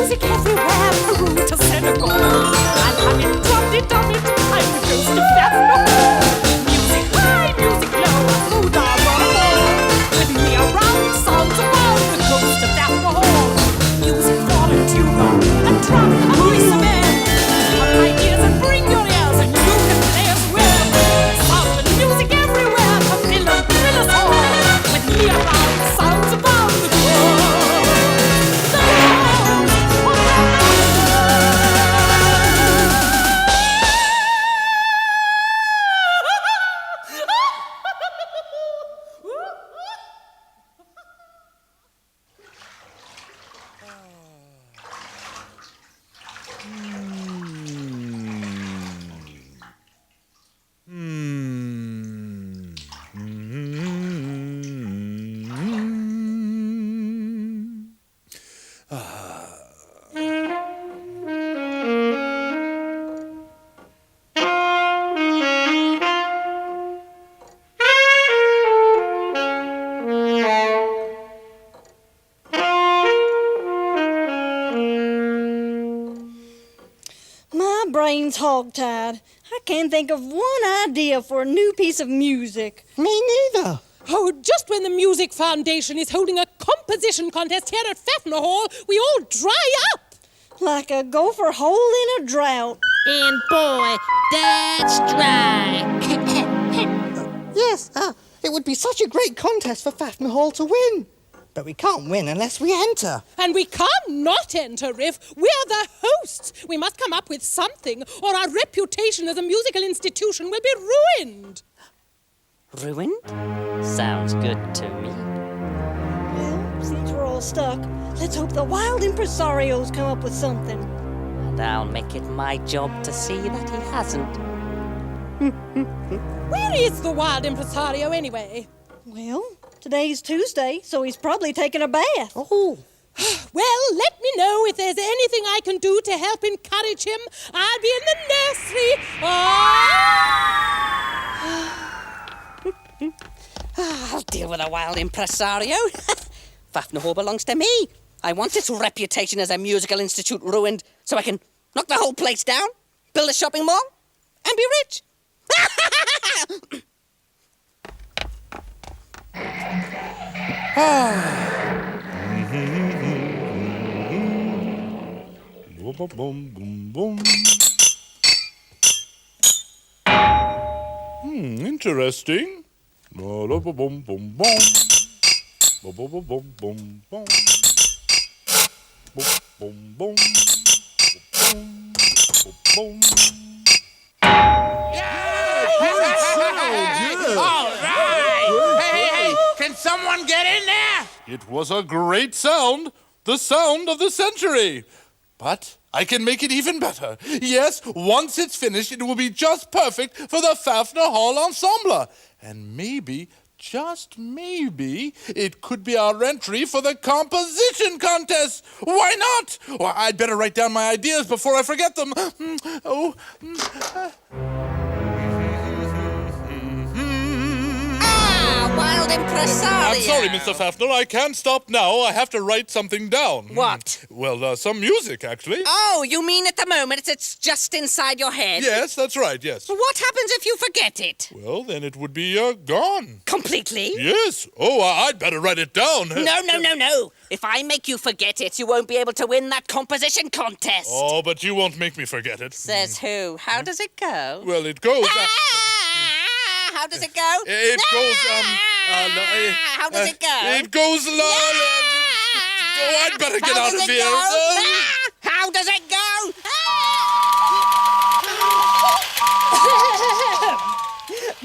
music everywhere, Peru to Senegal. I'll have it, drop it, I'm the ghost of Faffner. Music high, music low, mood on all. With me around, sounds above, the ghost of Faffner Hall. Music for a tuba, a drum, a voice of air. Come my ears and bring your ears, and you can play as well. Sound and music everywhere, come fill us all. With me around, sounds above, the ghost. Brain's hogtied. I can't think of one idea for a new piece of music. Me neither. Oh, just when the Music Foundation is holding a composition contest here at Faffner Hall, we all dry up. Like a gopher hole in a drought. And boy, that's dry. Yes, it would be such a great contest for Faffner Hall to win. But we can't win unless we enter. And we can't not enter, Riff. We're the hosts. We must come up with something, or our reputation as a musical institution will be ruined. Ruined? Sounds good to me. Well, since we're all stuck, let's hope the wild impresarios come up with something. And I'll make it my job to see that he hasn't. Where is the wild impresario, anyway? Well, today's Tuesday, so he's probably taking a bath. Oh. Well, let me know if there's anything I can do to help encourage him. I'll be in the nursery. I'll deal with a wild impresario. Faffner Hall belongs to me. I want its reputation as a musical institute ruined so I can knock the whole place down, build a shopping mall, and be rich. Interesting. All right! Hey, can someone get in there? It was a great sound. The sound of the century. But I can make it even better. Yes, once it's finished, it will be just perfect for the Faffner Hall Ensemble. And maybe, just maybe, it could be our entry for the composition contest. Why not? Well, I'd better write down my ideas before I forget them. Wild impresario. I'm sorry, Mr. Faffner. I can't stop now. I have to write something down. What? Well, some music, actually. Oh, you mean at the moment it's just inside your head? Yes, that's right, yes. What happens if you forget it? Well, then it would be gone. Completely? Yes. Oh, I'd better write it down. No. If I make you forget it, you won't be able to win that composition contest. Oh, but you won't make me forget it. Says who? How does it go? Well, it goes... How does it go? It goes, How does it go? It goes... Oh, I'd better get out of here. How does it go?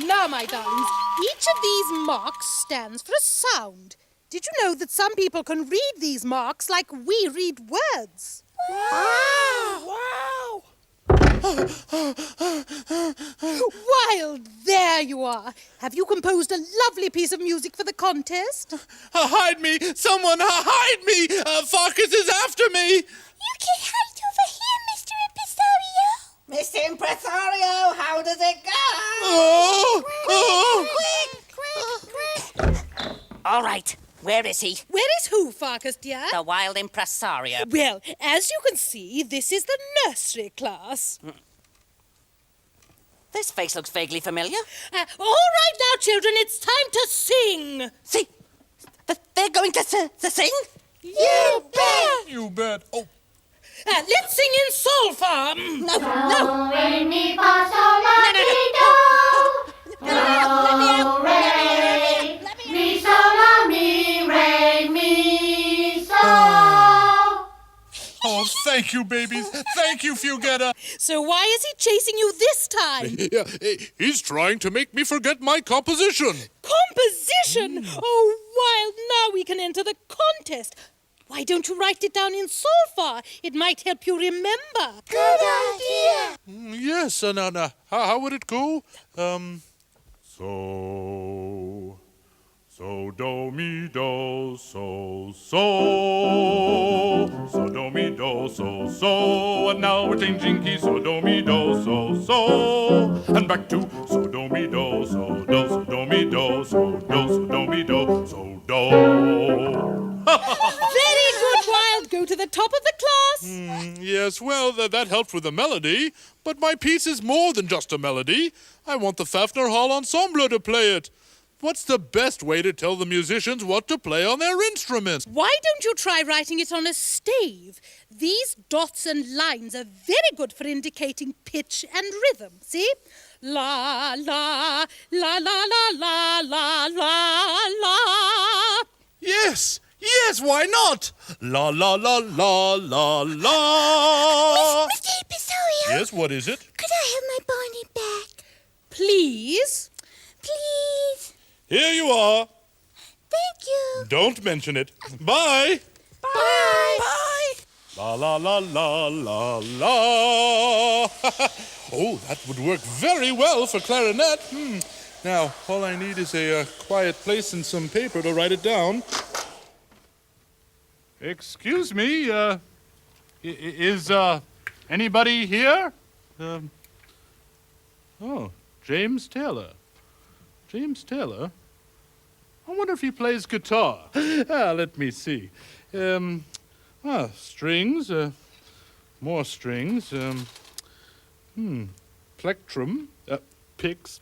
Now, my darlings, each of these marks stands for a sound. Did you know that some people can read these marks like we read words? Wow! Wild, there you are. Have you composed a lovely piece of music for the contest? Hide me! Someone hide me! Farkas is after me! You can hide over here, Mr. Impresario. Mr. Impresario, how does it go? Oh! All right, Where is he? Where is who, Farkas, dear? The wild impresario. Well, as you can see, this is the nursery class. This face looks vaguely familiar. All right now, children, it's time to sing. See, they're going to sing? You bet. You bet. Oh, Let's sing in solfa. No, no. Re, mi, fa, sol, la, No, no, ti, do. Let me out. Do, re, mi, sol, la, mi, re, mi, sol. oh, thank you, babies. Thank you, Fugetta. So why is he chasing you this time? Yeah, he's trying to make me forget my composition. Composition! Oh, Wild, now we can enter the contest. Why don't you write it down in solfa? It might help you remember. Good idea. Yes, now, how would it go? So, do, mi, do, so, do, mi, do, so, and now we're changing keys, so, do, mi, do, so, and back to, so, do, mi, do, so, do, mi, do, so, do, mi, do, so, do. Very good, Wild. Go to the top of the class. Yes, well, that helped with the melody, but my piece is more than just a melody. I want the Faffner Hall Ensemble to play it. What's the best way to tell the musicians what to play on their instruments? Why don't you try writing it on a stave? These dots and lines are very good for indicating pitch and rhythm. See? La, la, la, la, la, la, la, la, la. Yes, why not? La, la, la, la, la, la. Mr. Impresario, Yes, what is it? could I have my bonnet back? Please? Please. Here you are. Thank you. Don't mention it. Bye. Bye. Bye. La, la, la, la, la, la. Oh, that would work very well for clarinet. Now, all I need is a quiet place and some paper to write it down. Excuse me, is anybody here? Oh, James Taylor. James Taylor? I wonder if he plays guitar. Let me see. Strings, more strings, plectrum, picks,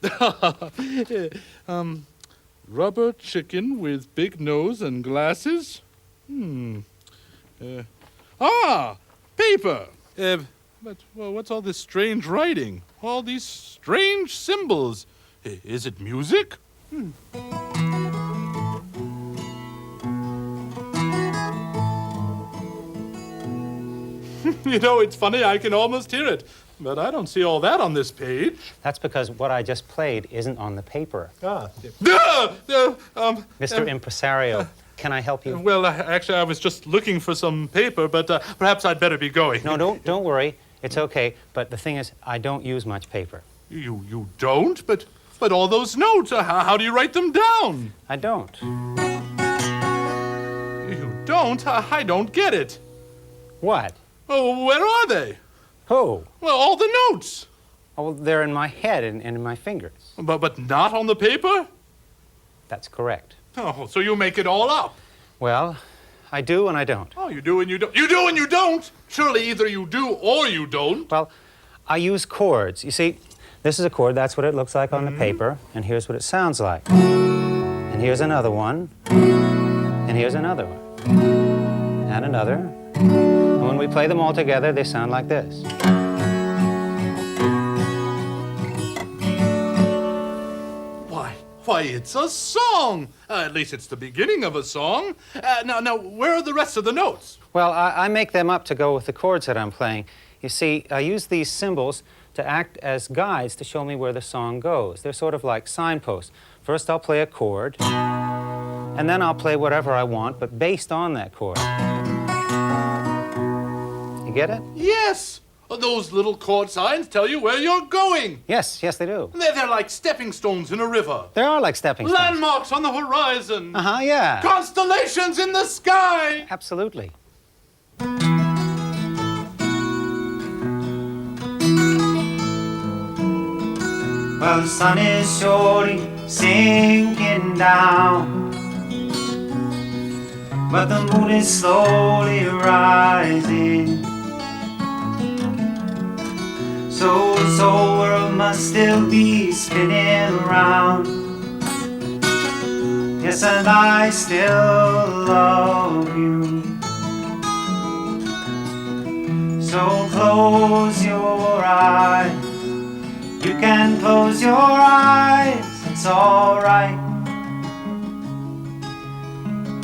rubber chicken with big nose and glasses. Paper. But what's all this strange writing? All these strange symbols. Is it music? You know, it's funny, I can almost hear it. But I don't see all that on this page. That's because what I just played isn't on the paper. Mr. Impresario, can I help you? Well, actually, I was just looking for some paper, but perhaps I'd better be going. No, don't worry. It's okay. But the thing is, I don't use much paper. You don't? But all those notes, how do you write them down? I don't. You don't? I don't get it. What? Oh, where are they? Who? Well, all the notes. Oh, well, they're in my head and in my fingers. But not on the paper? That's correct. Oh, so you make it all up. Well, I do and I don't. Oh, you do and you don't. You do and you don't. Surely either you do or you don't. Well, I use chords. You see, this is a chord. That's what it looks like on the paper. And here's what it sounds like. And here's another one. And here's another one. And another. And when we play them all together, they sound like this. Why, it's a song. At least it's the beginning of a song. Now, where are the rest of the notes? Well, I make them up to go with the chords that I'm playing. You see, I use these symbols to act as guides to show me where the song goes. They're sort of like signposts. First, I'll play a chord, and then I'll play whatever I want, but based on that chord. You get it? Yes. Those little chord signs tell you where you're going. Yes, they do. They're like stepping stones in a river. They are like stepping stones. Landmarks on the horizon. Uh-huh, yeah. Constellations in the sky. Absolutely. Well, the sun is surely sinking down. but the moon is slowly rising. So this whole world must still be spinning around. Yes, and I still love you. So close your eyes. You can close your eyes, it's alright.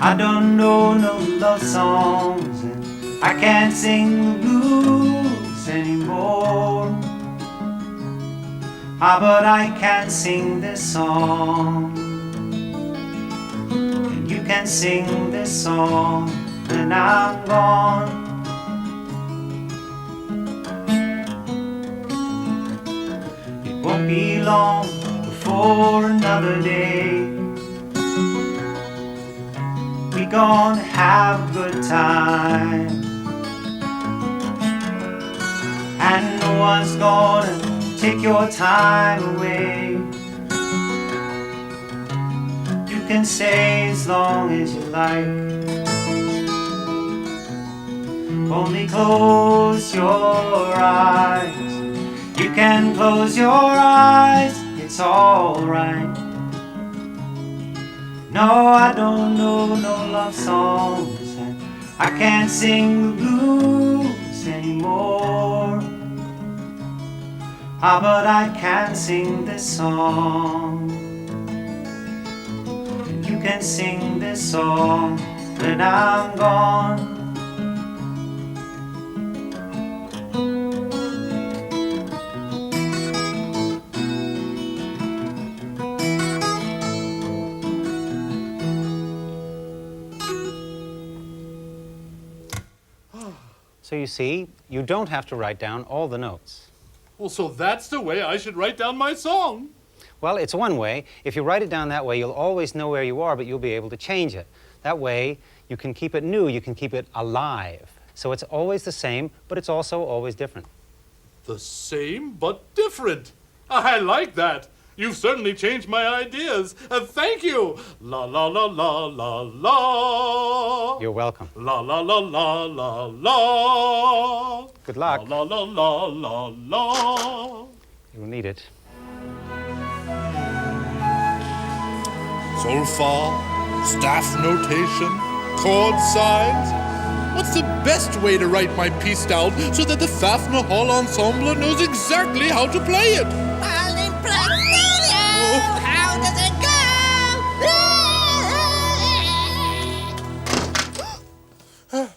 I don't know no love songs, and I can't sing the blues anymore. But I can sing this song, and you can sing this song, and I'm gone. It won't be long before another day. We gonna have a good time, and no one's gonna take your time away. You can stay as long as you like. Only close your eyes. You can close your eyes, it's alright. No, I don't know no love songs, and I can't sing the blues anymore. But I can sing this song, and you can sing this song when I'm gone. So you see, you don't have to write down all the notes. Well, so that's the way I should write down my song. Well, it's one way. If you write it down that way, you'll always know where you are, but you'll be able to change it. That way, you can keep it new, you can keep it alive. So it's always the same, but it's also always different. The same but different. I like that. You've certainly changed my ideas. Thank you. La la la la la la. You're welcome. La la la la la la. Good luck. La la la la la. You'll need it. Solfa, staff notation, chord signs. What's the best way to write my piece down so that the Faffner Hall Ensemble knows exactly how to play it? How does it go?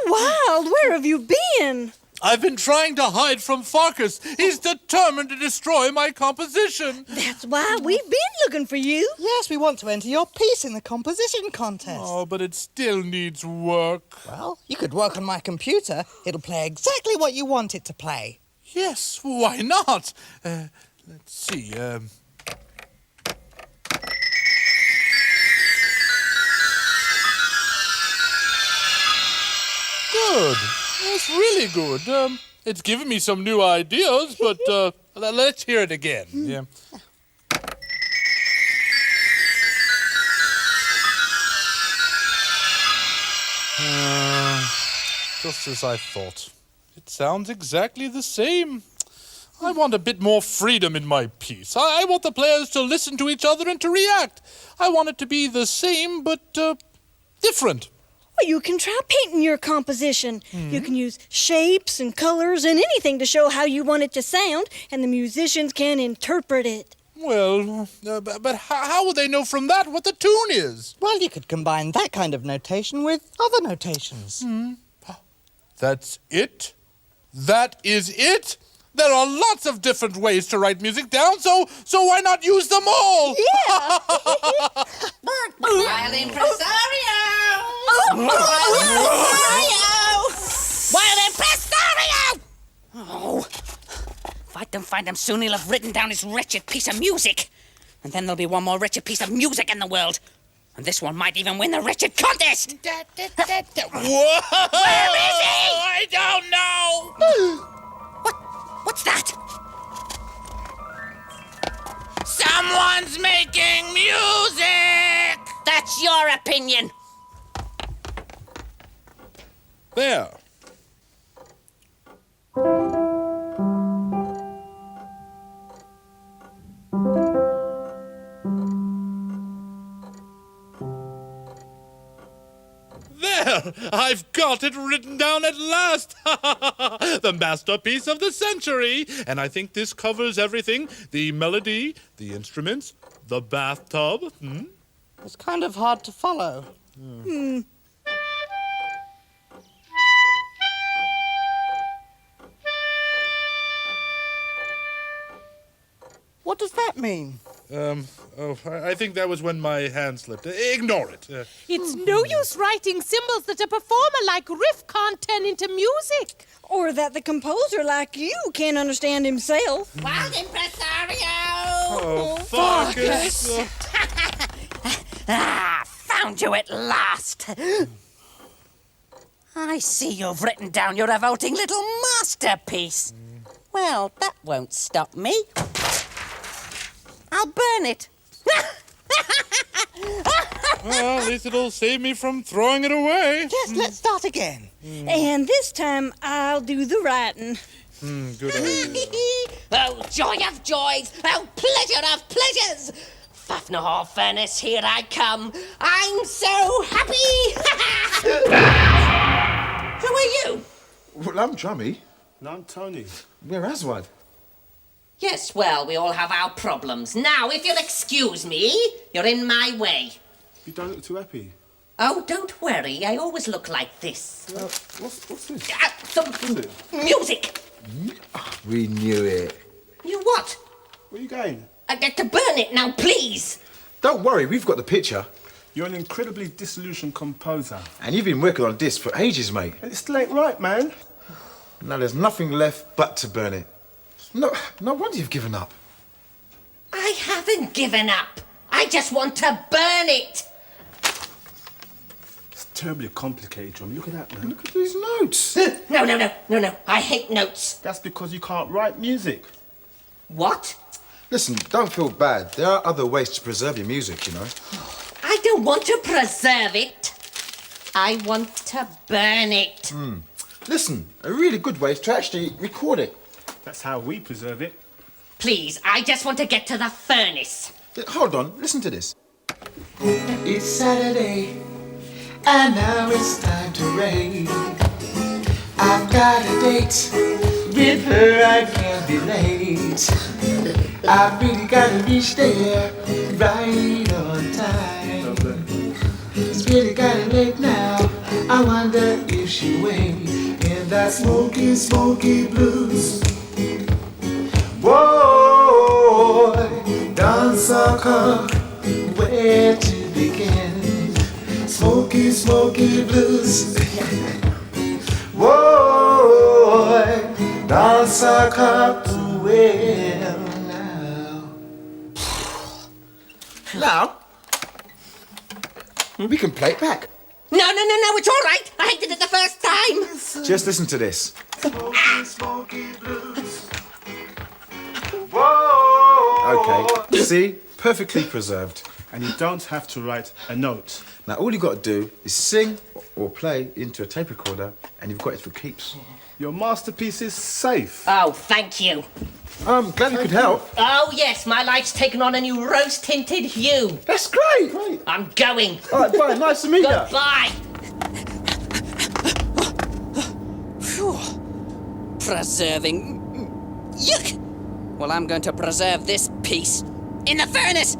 Wild, where have you been? I've been trying to hide from Farkas. He's determined to destroy my composition. That's why we've been looking for you. Yes, we want to enter your piece in the composition contest. Oh, but it still needs work. Well, you could work on my computer. It'll play exactly what you want it to play. Yes, why not? Let's see. Good. That's really good. It's given me some new ideas, but let's hear it again. Yeah. Just as I thought. It sounds exactly the same. I want a bit more freedom in my piece. I want the players to listen to each other and to react. I want it to be the same, but different. Well, you can try painting your composition. You can use shapes and colors and anything to show how you want it to sound, and the musicians can interpret it. Well, but how will they know from that what the tune is? Well, you could combine that kind of notation with other notations. That's it? That is it? There are lots of different ways to write music down, so why not use them all? Yeah! Wild impresario! Wild impresario! Oh, if I don't find him soon, he'll have written down his wretched piece of music. And then there'll be one more wretched piece of music in the world. And this one might even win the wretched contest! Whoa! Where is he? I don't know! What's that? Someone's making music! That's your opinion. There. There! I've got it written down at last! The masterpiece of the century! And I think this covers everything. The melody, the instruments, the bathtub. It's kind of hard to follow. What does that mean? I think that was when my hand slipped. Ignore it. It's no use writing symbols that a performer like Riff can't turn into music. Or that the composer like you can't understand himself. Wild impresario! Oh, Farkas! Found you at last. I see you've written down your revolting little masterpiece. Well, that won't stop me. I'll burn it. Well, at least it'll save me from throwing it away. Yes, let's start again. And this time I'll do the writing. Good idea. Oh, joy of joys! Oh, pleasure of pleasures! Faffner Hall Furnace, here I come. I'm so happy! Who are you? Well, I'm Drummy. No, I'm Tony. We're Aswad. Yes, well, we all have our problems. Now, if you'll excuse me, you're in my way. You don't look too happy. Oh, don't worry, I always look like this. What's this? Some music! We knew it. You what? Where are you going? I get to burn it now, please! Don't worry, we've got the picture. You're an incredibly disillusioned composer. And you've been working on this for ages, mate. And it still ain't right, man. Now there's nothing left but to burn it. No wonder you've given up. I haven't given up. I just want to burn it. It's terribly complicated, Drum. Look at that, man. Look at these notes. No. I hate notes. That's because you can't write music. What? Listen, don't feel bad. There are other ways to preserve your music, you know. I don't want to preserve it. I want to burn it. Listen, a really good way is to actually record it. That's how we preserve it. Please, I just want to get to the furnace. Hold on, listen to this. It's Saturday, and now it's time to rain. I've got a date with her, I can't be late. I've really gotta reach there right on time. It's really kinda late now, I wonder if she wait in that smoky, smoky blues. Boy, dance come, where to begin? Smoky, smoky blues. Boy, dance come to where now? Now, we can play it back. No, it's all right. I did it the first time. Just listen to this. Smoky, smoky blues. Okay, see? Perfectly preserved. And you don't have to write a note. Now, all you've got to do is sing or play into a tape recorder, and you've got it for keeps. Your masterpiece is safe. Oh, thank you. I'm glad you could help. Oh, yes, my life's taken on a new rose-tinted hue. That's great. I'm going. All right, bye. Nice to meet you. Goodbye. Phew. Preserving. Yuck. Well, I'm going to preserve this piece in the furnace.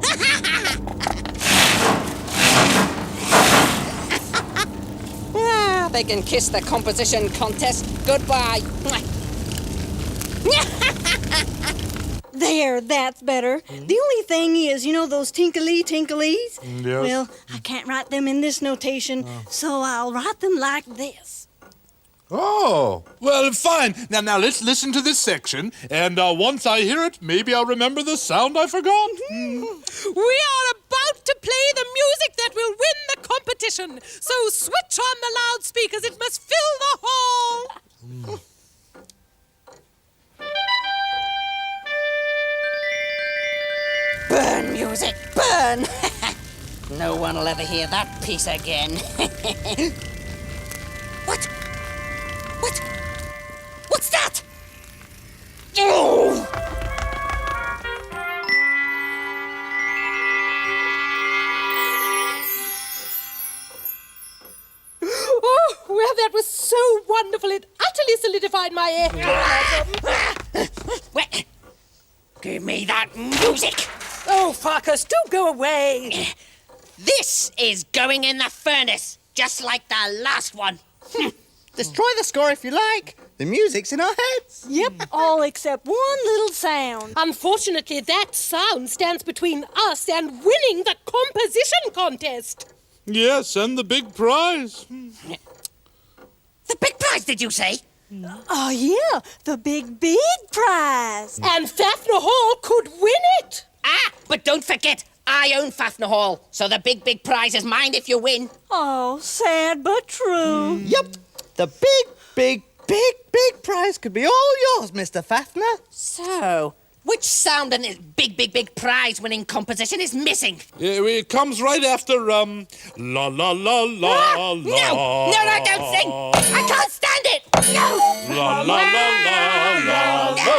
They can kiss the composition contest. Goodbye. There, that's better. The only thing is, you know those tinkly-tinklies? Yes. Well, I can't write them in this notation, so I'll write them like this. Oh, well, fine. Now let's listen to this section, and once I hear it, maybe I'll remember the sound I forgot. We are about to play the music that will win the competition. So switch on the loudspeakers. It must fill the hall. Burn, music, burn! No one will ever hear that piece again. What? What? What's that? Oh! Oh, well, that was so wonderful. It utterly solidified my Wait. Give me that music. Oh, Farkas, don't go away. This is going in the furnace, just like the last one. Destroy the score if you like. The music's in our heads. Yep, all except one little sound. Unfortunately, that sound stands between us and winning the composition contest. Yes, and the big prize. The big prize, did you say? Oh, yeah, the big prize. And Faffner Hall could win it. Ah, but don't forget, I own Faffner Hall, so the big prize is mine if you win. Oh, sad but true. Yep. The big prize could be all yours, Mr. Faffner. So, which sound in this big prize winning composition is missing? It comes right after, la la la la la. No, don't sing! I can't stand it! No! La la la la la la.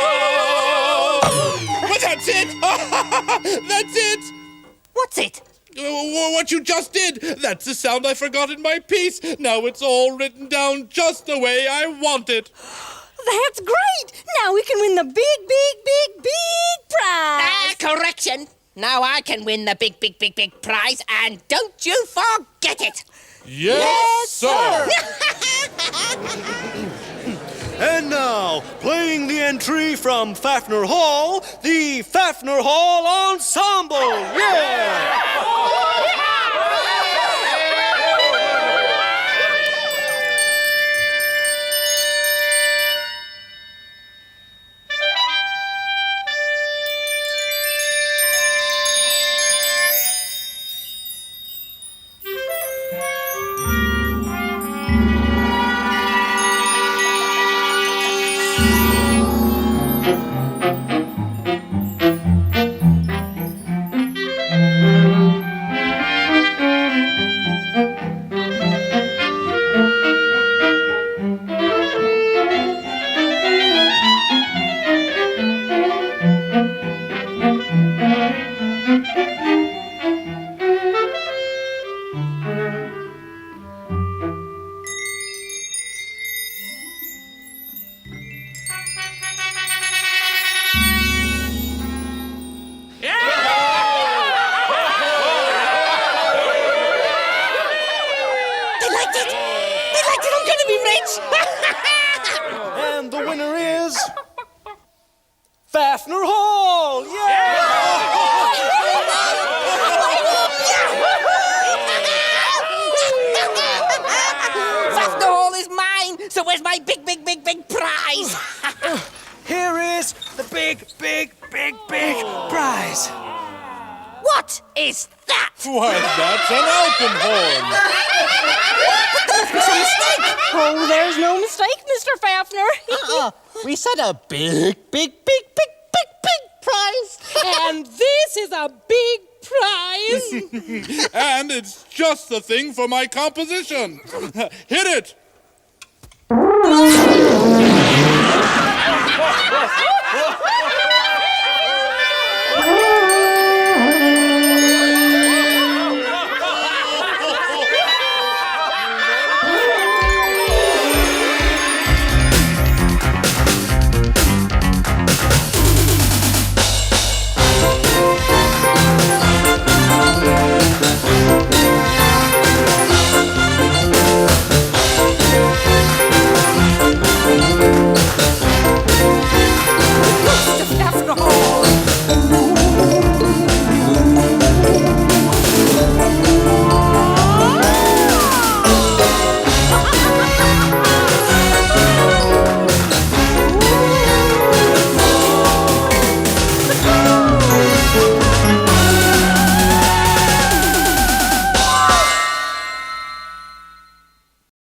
But that's it! That's it! What's it? What you just did! That's the sound I forgot in my piece. Now it's all written down just the way I want it. That's great! Now we can win the big prize! Correction! Now I can win the big prize, and don't you forget it! Yes, sir! And now, playing the entry from Faffner Hall, the Faffner Hall Ensemble! Yeah! And the winner is Faffner Hall! Faffner Hall is mine, so where's my big prize? Here is the big prize. What is that? Why, that's an alpenhorn. There must be some mistake. Oh, there's no mistake, Mr. Faffner. We said a big prize. And this is a big prize. And it's just the thing for my composition. Hit it!